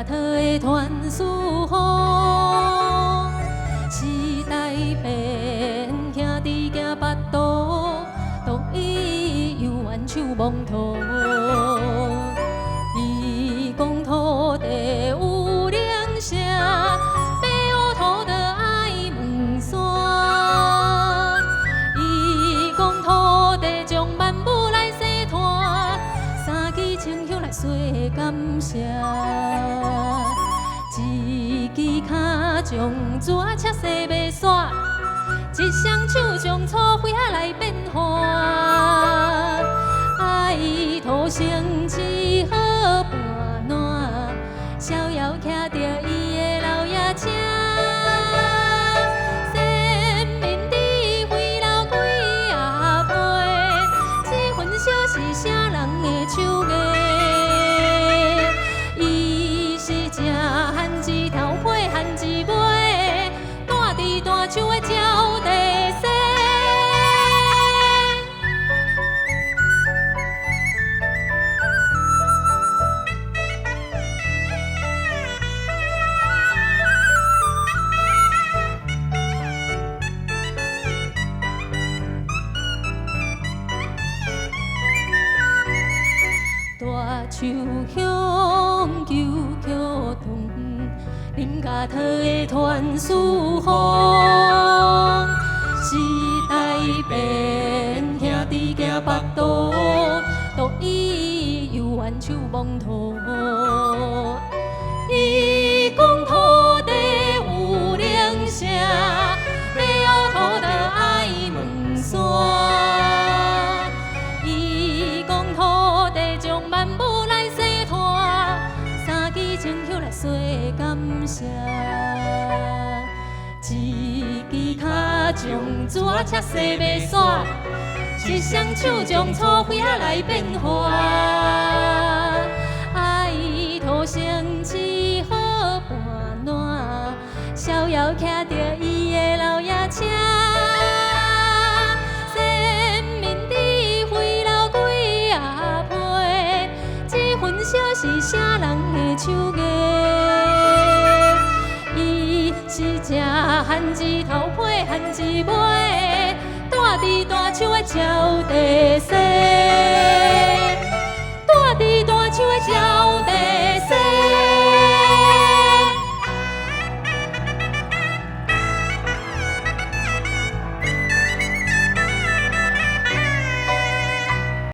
家讨的传思风，时代变，兄弟行八度，独伊犹原手摸土。伊讲土地有灵声，白乌土地爱问山。伊讲土地将万物来洗脱，三支清香来洗感谢。一支脚将蛇切洗袂煞，一双手将粗花来变化。爱土生一好伴暖，逍遥徛着伊的老爷车。生命智慧留几啊倍，这份烧是啥人的手艺？伊是食番薯头配番薯尾，带伫大手的招地西。大树香求桥断，恁家讨的传思风。时代变，兄弟行八度，独伊犹原手摸土。伊讲土地有灵声，白乌土地爱问山。伊讲土地将万物来洗脱，三支清香来洗感谢。一支脚将蛇切洗袂煞，一双手将粗花来变化。爱土生一好伴暖，逍遥徛着伊的老爷车。生命智慧留几啊倍，这份烧是啥人的手艺？伊是食番薯头配番薯尾，带伫大手的招地西。